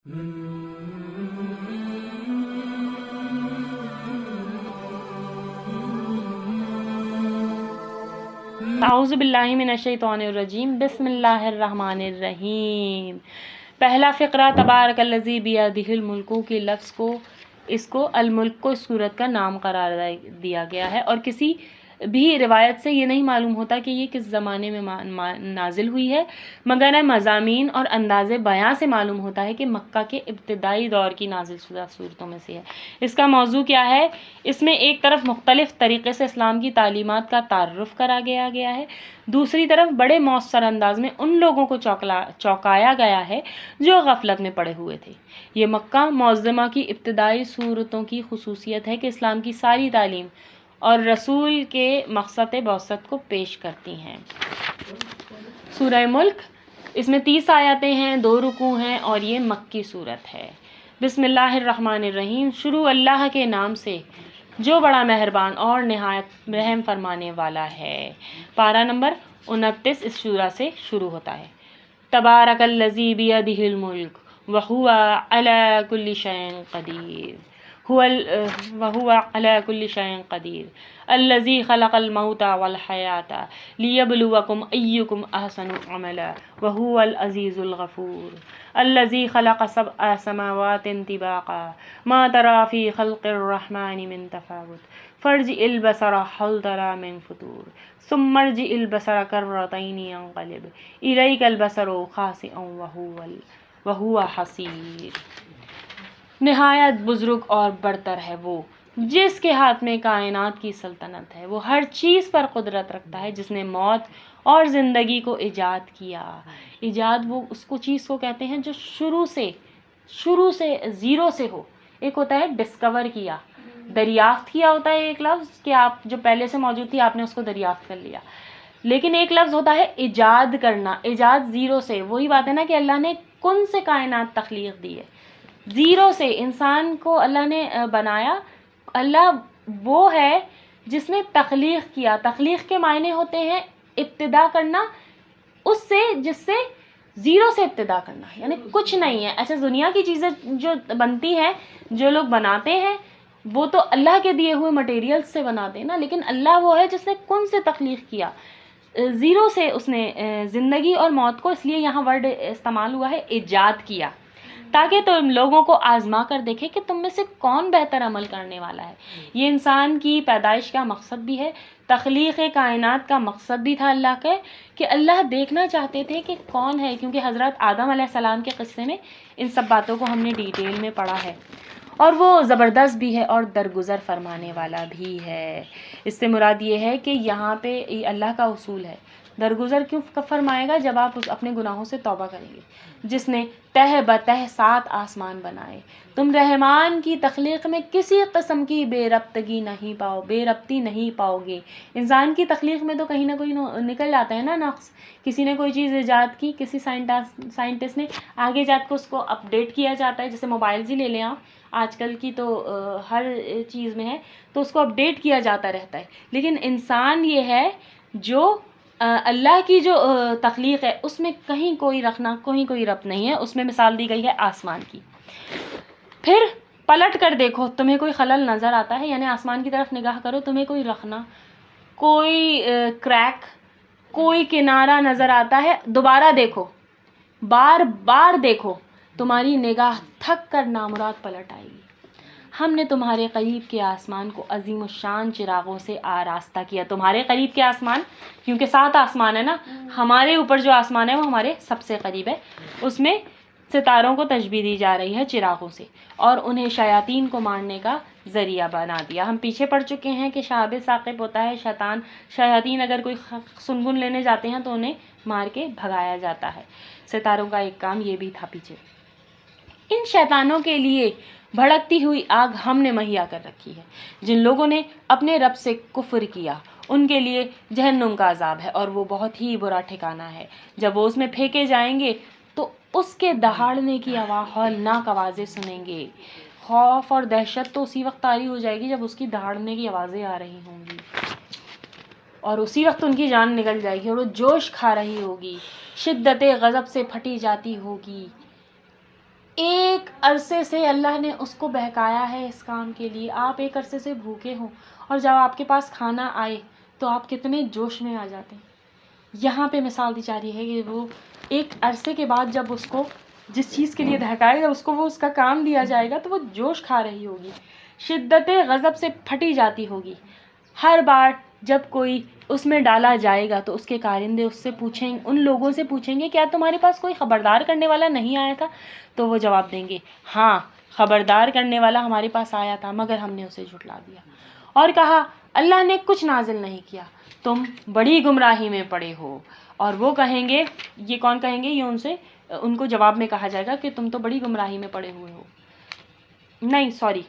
اعوذ باللہ من الشیطان الرجیم، بسم اللہ الرحمن الرحیم۔ پہلا فقرہ تبارک الذی بیدہ الملک کے لفظ کو الملک کو اس سورت کا نام قرار دیا گیا ہے، اور کسی بھی روایت سے یہ نہیں معلوم ہوتا کہ یہ کس زمانے میں نازل ہوئی ہے، مگر مضامین اور انداز بیاں سے معلوم ہوتا ہے کہ مکہ کے ابتدائی دور کی نازل شدہ صورتوں میں سے ہے۔ اس کا موضوع کیا ہے؟ اس میں ایک طرف مختلف طریقے سے اسلام کی تعلیمات کا تعارف کرا گیا ہے، دوسری طرف بڑے مؤثر انداز میں ان لوگوں کو چونکایا گیا ہے جو غفلت میں پڑے ہوئے تھے۔ یہ مکہ معظمہ کی ابتدائی صورتوں کی خصوصیت ہے کہ اسلام کی ساری تعلیم اور رسول کے مقصد بعثت کو پیش کرتی ہیں۔ سورہ ملک، اس میں 30 آیتیں ہیں، 2 رکوع ہیں، اور یہ مکی صورت ہے۔ بسم اللہ الرحمن الرحیم۔ شروع اللہ کے نام سے جو بڑا مہربان اور نہایت رحم فرمانے والا ہے۔ پارہ نمبر 29 اس سورہ سے شروع ہوتا ہے۔ تبارک الذی بیدہ الملک وہو علی کل شیء قدیر وهو على كل شيء قدير الذي خلق الموت والحياة ليبلوكم أيكم أحسن عملا وهو العزيز الغفور الذي خلق 7 سماوات طباقا ما ترى في خلق الرحمن من تفاوت فارجع البصر هل ترى من فطور ثم ارجع البصر كرتين ينقلب إليك البصر خاسئا وهو حسير۔ نہایت بزرگ اور برتر ہے وہ جس کے ہاتھ میں کائنات کی سلطنت ہے، وہ ہر چیز پر قدرت رکھتا ہے، جس نے موت اور زندگی کو ایجاد کیا۔ ایجاد وہ اس کو چیز کو کہتے ہیں جو شروع سے زیرو سے ہو۔ ایک ہوتا ہے ڈسکور کیا، دریافت کیا ہوتا ہے ایک لفظ کہ آپ جو پہلے سے موجود تھی آپ نے اس کو دریافت کر لیا، لیکن ایک لفظ ہوتا ہے ایجاد کرنا، ایجاد زیرو سے۔ وہی بات ہے نا کہ اللہ نے کن سے کائنات تخلیق دی ہے، زیرو سے انسان کو اللہ نے بنایا۔ اللہ وہ ہے جس نے تخلیق کیا۔ تخلیق کے معنی ہوتے ہیں ابتدا کرنا اس سے جس سے زیرو سے ابتدا کرنا، یعنی کچھ نہیں ہے۔ ایسے دنیا کی چیزیں جو بنتی ہیں، جو لوگ بناتے ہیں، وہ تو اللہ کے دیے ہوئے مٹیریل سے بناتے ہیں نا، لیکن اللہ وہ ہے جس نے کن سے تخلیق کیا، زیرو سے اس نے زندگی اور موت کو، اس لیے یہاں ورڈ استعمال ہوا ہے ایجاد کیا، تاکہ تم لوگوں کو آزما کر دیکھے کہ تم میں سے کون بہتر عمل کرنے والا ہے۔ یہ انسان کی پیدائش کا مقصد بھی ہے، تخلیق کائنات کا مقصد بھی تھا اللہ کا، کہ اللہ دیکھنا چاہتے تھے کہ کون ہے، کیونکہ حضرت آدم علیہ السلام کے قصے میں ان سب باتوں کو ہم نے ڈیٹیل میں پڑھا ہے، اور وہ زبردست بھی ہے اور درگزر فرمانے والا بھی ہے۔ اس سے مراد یہ ہے کہ یہاں پہ اللہ کا اصول ہے، درگزر کیوں فرمائے گا؟ جب آپ اپنے گناہوں سے توبہ کریں گے۔ جس نے تہ بتہ 7 آسمان بنائے، تم رحمان کی تخلیق میں کسی قسم کی بے ربطی نہیں پاؤ گے۔ انسان کی تخلیق میں تو کہیں نہ کوئی نکل جاتا ہے نا نقص۔ کسی نے کوئی چیز ایجاد کی، کسی سائنٹسٹ نے، آگے جا کے اس کو اپڈیٹ کیا جاتا ہے۔ جیسے موبائلز ہی لے لیں آپ، آج کل کی تو ہر چیز میں ہے، تو اس کو اپڈیٹ کیا جاتا رہتا ہے۔ لیکن انسان یہ ہے جو اللہ کی جو تخلیق ہے اس میں کہیں کوئی ربط نہیں ہے۔ اس میں مثال دی گئی ہے آسمان کی۔ پھر پلٹ کر دیکھو، تمہیں کوئی خلل نظر آتا ہے؟ یعنی آسمان کی طرف نگاہ کرو، تمہیں کوئی رخنا، کوئی کریک، کوئی کنارہ نظر آتا ہے؟ دوبارہ دیکھو، بار بار دیکھو، تمہاری نگاہ تھک کر نامراد پلٹ آئے گی۔ ہم نے تمہارے قریب کے آسمان کو عظیم الشان چراغوں سے آراستہ کیا۔ تمہارے قریب کے آسمان، کیونکہ 7 آسمان ہے نا، ہمارے اوپر جو آسمان ہے وہ ہمارے سب سے قریب ہے، اس میں ستاروں کو تشبیہ دی جا رہی ہے چراغوں سے، اور انہیں شیاطین کو مارنے کا ذریعہ بنا دیا۔ ہم پیچھے پڑھ چکے ہیں کہ شہاب ثاقب ہوتا ہے شیاطین اگر کوئی سنگن لینے جاتے ہیں تو انہیں مار کے بھگایا جاتا ہے۔ ستاروں کا ایک کام یہ بھی تھا پیچھے۔ ان شیطانوں کے لیے بھڑکتی ہوئی آگ ہم نے مہیا کر رکھی ہے۔ جن لوگوں نے اپنے رب سے کفر کیا ان کے لیے جہنم کا عذاب ہے، اور وہ بہت ہی برا ٹھکانہ ہے۔ جب وہ اس میں پھینکے جائیں گے تو اس کے دہاڑنے کی ہولناک آوازیں سنیں گے۔ خوف اور دہشت تو اسی وقت طاری ہو جائے گی جب اس کی دہاڑنے کی آوازیں آ رہی ہوں گی، اور اسی وقت ان کی جان نکل جائے گی، اور وہ جوش کھا رہی ہوگی، شدت غضب سے پھٹی جاتی ہوگی۔ ایک عرصے سے اللہ نے اس کو بہکایا ہے اس کام کے لیے، آپ ایک عرصے سے بھوکے ہوں اور جب آپ کے پاس کھانا آئے تو آپ کتنے جوش میں آ جاتے ہیں۔ یہاں پہ مثال دی جا رہی ہے کہ وہ ایک عرصے کے بعد جب اس کو جس چیز کے لیے بہکائے گا، اس کو وہ اس کا کام دیا جائے گا تو وہ جوش کھا رہی ہوگی، شدت غضب سے پھٹی جاتی ہوگی۔ ہر بار جب کوئی اس میں ڈالا جائے گا تو اس کے کارندے اس سے پوچھیں، ان لوگوں سے پوچھیں گے کیا تمہارے پاس کوئی خبردار کرنے والا نہیں آیا تھا؟ تو وہ جواب دیں گے ہاں، خبردار کرنے والا ہمارے پاس آیا تھا مگر ہم نے اسے جھٹلا دیا، اور کہا اللہ نے کچھ نازل نہیں کیا، تم بڑی گمراہی میں پڑے ہو۔ اور وہ کہیں گے، یہ کون کہیں گے؟ یہ ان کو جواب میں کہا جائے گا کہ تم تو بڑی گمراہی میں پڑے ہوئے ہو۔ نہیں سوری،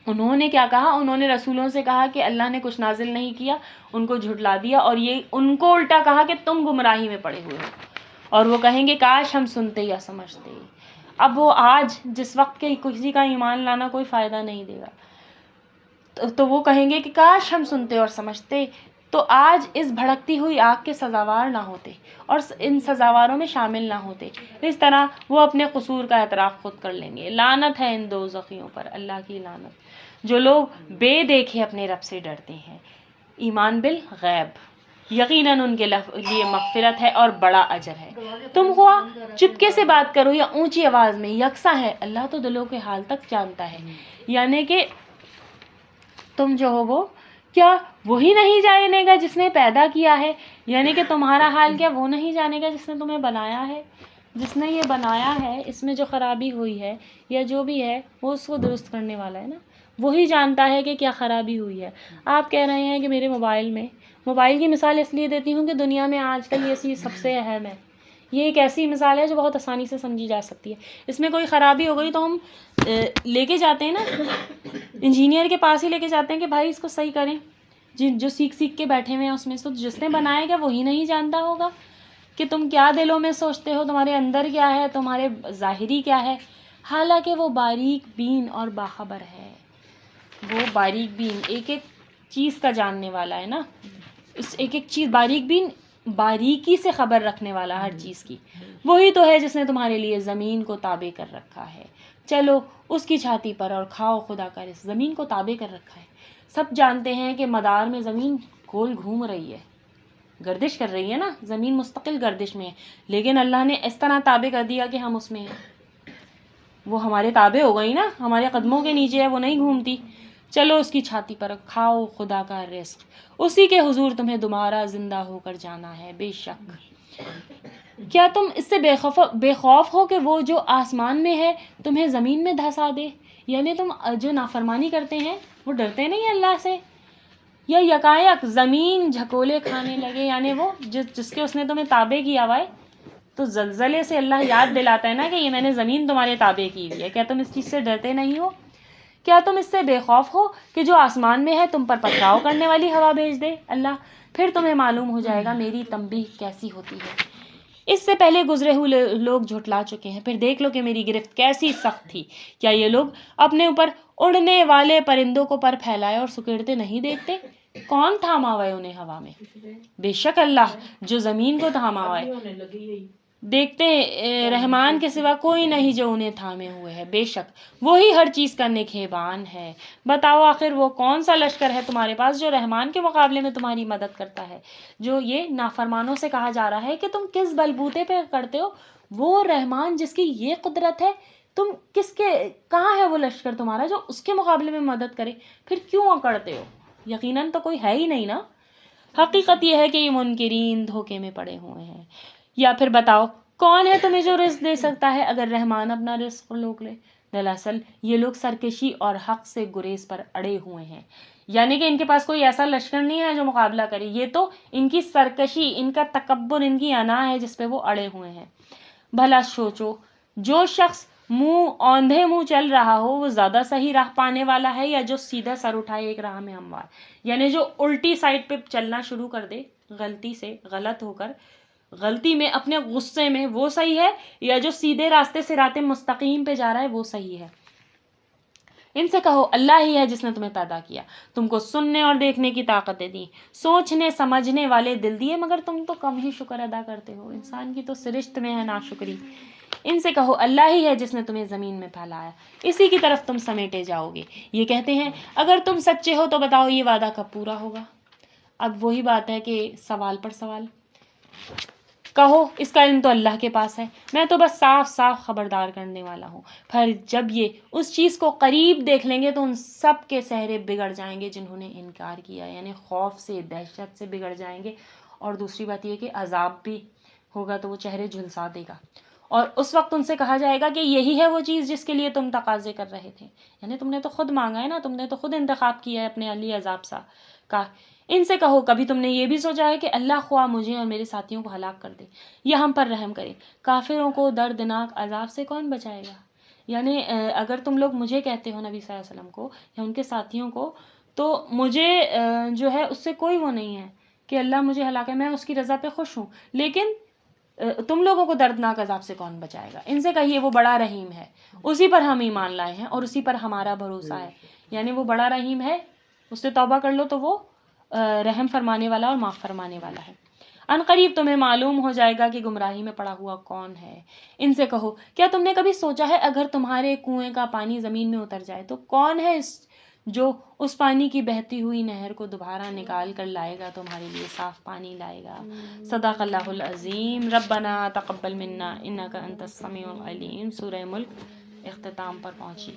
انہوں نے کیا کہا؟ انہوں نے رسولوں سے کہا کہ اللہ نے کچھ نازل نہیں کیا، ان کو جھٹلا دیا، اور یہ ان کو الٹا کہا کہ تم گمراہی میں پڑے ہوئے ہو۔ اور وہ کہیں گے کاش ہم سنتے یا سمجھتے۔ اب وہ آج جس وقت کے کسی کا ایمان لانا کوئی فائدہ نہیں دے گا، تو وہ کہیں گے کہ کاش ہم سنتے اور سمجھتے تو آج اس بھڑکتی ہوئی آگ کے سزاوار نہ ہوتے اور ان سزاواروں میں شامل نہ ہوتے۔ اس طرح وہ اپنے قصور کا اعتراف خود کر لیں گے۔ لعنت ہے ان دوزخیوں پر، اللہ کی لعنت، جو لوگ بے دیکھے اپنے رب سے ڈرتے ہیں۔ ایمان بالغیب، یقیناً ان کے لیے مغفرت ہے اور بڑا اجر ہے۔ تم خواہ چپکے سے بات کرو یا اونچی آواز میں، یکساں ہے، اللہ تو دلوں کے حال تک جانتا ہے۔ یعنی کہ تم جو ہو وہ کیا وہی نہیں جانے گا جس نے پیدا کیا ہے؟ یعنی کہ تمہارا حال کیا وہ نہیں جانے گا جس نے تمہیں بنایا ہے؟ جس نے یہ بنایا ہے، اس میں جو خرابی ہوئی ہے یا جو بھی ہے وہ اس کو درست کرنے والا ہے نا، وہی جانتا ہے کہ کیا خرابی ہوئی ہے۔ آپ کہہ رہے ہیں کہ میرے موبائل کی مثال اس لیے دیتی ہوں کہ دنیا میں آج کل یہ چیز سب سے اہم ہے۔ یہ ایک ایسی مثال ہے جو بہت آسانی سے سمجھی جا سکتی ہے۔ اس میں کوئی خرابی ہو گئی تو ہم لے کے جاتے ہیں نا، انجینئر کے پاس ہی لے کے جاتے ہیں کہ بھائی اس کو صحیح کریں، جو سیکھ کے بیٹھے ہوئے ہیں اس میں سے، جس نے بنایا گیا وہی نہیں جانتا ہوگا کہ تم کیا دلوں میں سوچتے ہو، تمہارے اندر کیا ہے، تمہارے ظاہری کیا ہے، حالانکہ وہ باریک بین اور باخبر ہے۔ وہ باریک بین ایک ایک چیز کا جاننے والا ہے نا، اس ایک ایک چیز باریک بین، باریکی سے خبر رکھنے والا ہر چیز کی۔ وہی تو ہے جس نے تمہارے لیے زمین کو تابع کر رکھا ہے، چلو اس کی چھاتی پر اور کھاؤ خدا کا رزق۔ زمین کو تابع کر رکھا ہے، سب جانتے ہیں کہ مدار میں زمین گول گھوم رہی ہے، گردش کر رہی ہے نا، زمین مستقل گردش میں ہے، لیکن اللہ نے اس طرح تابع کر دیا کہ ہم اس میں ہیں، وہ ہمارے تابع ہو گئی نا، ہمارے قدموں کے نیچے ہے، وہ نہیں گھومتی۔ چلو اس کی چھاتی پر کھاؤ خدا کا رزق، اسی کے حضور تمہیں دوبارہ زندہ ہو کر جانا ہے بے شک۔ کیا تم اس سے بے خوف ہو کہ وہ جو آسمان میں ہے تمہیں زمین میں دھسا دے؟ یعنی تم جو نافرمانی کرتے ہیں وہ ڈرتے نہیں اللہ سے؟ یا یکایک زمین جھکولے کھانے لگے، یعنی وہ جس کے اس نے تمہیں تابع کیا ہوا ہے، تو زلزلے سے اللہ یاد دلاتا ہے نا کہ یہ میں نے زمین تمہارے تابع کی ہوئی ہے، کیا تم اس چیز سے ڈرتے نہیں ہو؟ کیا تم اس سے بے خوف ہو کہ جو آسمان میں ہے تم پر پتھراؤ کرنے والی ہوا بھیج دے اللہ؟ پھر تمہیں معلوم ہو جائے گا میری تنبیہ کیسی ہوتی ہے۔ اس سے پہلے گزرے ہوئے لوگ جھٹلا چکے ہیں، پھر دیکھ لو کہ میری گرفت کیسی سخت تھی۔ کیا یہ لوگ اپنے اوپر اڑنے والے پرندوں کو پر پھیلائے اور سکیڑتے نہیں دیکھتے؟ کون تھاما ہوا ہے انہیں ہوا میں؟ بے شک اللہ جو زمین کو تھاما ہوا ہے، دیکھتے رحمان کے سوا کوئی نہیں جو انہیں تھامے ہوئے ہے، بے شک وہی ہر چیز کا نگہبان ہے۔ بتاؤ آخر وہ کون سا لشکر ہے تمہارے پاس جو رحمان کے مقابلے میں تمہاری مدد کرتا ہے؟ جو یہ نافرمانوں سے کہا جا رہا ہے کہ تم کس بلبوتے پہ کرتے ہو، وہ رحمان جس کی یہ قدرت ہے، تم کہاں ہے وہ لشکر تمہارا جو اس کے مقابلے میں مدد کرے؟ پھر کیوں اکڑتے ہو؟ یقیناً تو کوئی ہے ہی نہیں نا۔ حقیقت یہ ہے کہ یہ منکرین دھوکے میں پڑے ہوئے ہیں۔ یا پھر بتاؤ کون ہے تمہیں جو رزق دے سکتا ہے اگر رحمان اپنا رزق روک لے؟ دراصل یہ لوگ سرکشی اور حق سے گریز پر اڑے ہوئے ہیں، یعنی کہ ان کے پاس کوئی ایسا لشکر نہیں ہے جو مقابلہ کرے، یہ تو ان کی سرکشی، ان کا تکبر، ان کی انا ہے جس پہ وہ اڑے ہوئے ہیں۔ بھلا سوچو، جو شخص اوندھے منہ چل رہا ہو وہ زیادہ صحیح راہ پانے والا ہے یا جو سیدھا سر اٹھائے ایک راہ میں ہموار؟ یعنی جو الٹی سائڈ پہ چلنا شروع کر دے غلطی سے، غلط ہو کر، غلطی میں، اپنے غصے میں، وہ صحیح ہے یا جو سیدھے راستے صراط مستقیم پہ جا رہا ہے وہ صحیح ہے؟ ان سے کہو اللہ ہی ہے جس نے تمہیں پیدا کیا، تم کو سننے اور دیکھنے کی طاقتیں دی، سوچنے سمجھنے والے دل دیے، مگر تم تو کم ہی شکر ادا کرتے ہو۔ انسان کی تو سرشت میں ہے ناشکری۔ ان سے کہو اللہ ہی ہے جس نے تمہیں زمین میں پھیلایا، اسی کی طرف تم سمیٹے جاؤ گے۔ یہ کہتے ہیں اگر تم سچے ہو تو بتاؤ یہ وعدہ کب پورا ہوگا؟ اب وہی بات ہے کہ سوال پر سوال۔ کہو اس کا علم تو اللہ کے پاس ہے، میں تو بس صاف صاف خبردار کرنے والا ہوں۔ پھر جب یہ اس چیز کو قریب دیکھ لیں گے تو ان سب کے چہرے بگڑ جائیں گے جنہوں نے انکار کیا، یعنی خوف سے، دہشت سے بگڑ جائیں گے۔ اور دوسری بات یہ کہ عذاب بھی ہوگا تو وہ چہرے جھلسا دے گا، اور اس وقت ان سے کہا جائے گا کہ یہی ہے وہ چیز جس کے لیے تم تقاضے کر رہے تھے، یعنی تم نے تو خود مانگا ہے نا، تم نے تو خود انتخاب کیا ہے اپنے علی عذاب سا کا۔ ان سے کہو کبھی تم نے یہ بھی سوچا ہے کہ اللہ خواہ مجھے اور میرے ساتھیوں کو ہلاک کر دے یا ہم پر رحم کرے، کافروں کو دردناک عذاب سے کون بچائے گا؟ یعنی اگر تم لوگ مجھے کہتے ہو، نبی صلی اللہ علیہ وسلم کو یا ان کے ساتھیوں کو، تو مجھے جو ہے اس سے کوئی وہ نہیں ہے کہ اللہ مجھے ہلاک ہے، میں اس کی رضا پہ خوش ہوں، لیکن تم لوگوں کو دردناک عذاب سے کون بچائے گا؟ ان سے کہیے وہ بڑا رحیم ہے، اسی پر ہم ایمان لائے ہیں اور اسی پر ہمارا بھروسہ ہے، یعنی وہ بڑا رحیم ہے، اس سے توبہ کر لو تو وہ رحم فرمانے والا اور معاف فرمانے والا ہے۔ ان قریب تمہیں معلوم ہو جائے گا کہ گمراہی میں پڑا ہوا کون ہے۔ ان سے کہو کیا تم نے کبھی سوچا ہے اگر تمہارے کنویں کا پانی زمین میں اتر جائے تو کون ہے جو اس پانی کی بہتی ہوئی نہر کو دوبارہ نکال کر لائے گا، تمہارے لیے صاف پانی لائے گا۔ صدق اللہ العظیم۔ ربنا تقبل منا انک انت السمیع العلیم۔ سورہ ملک اختتام پر پہنچی۔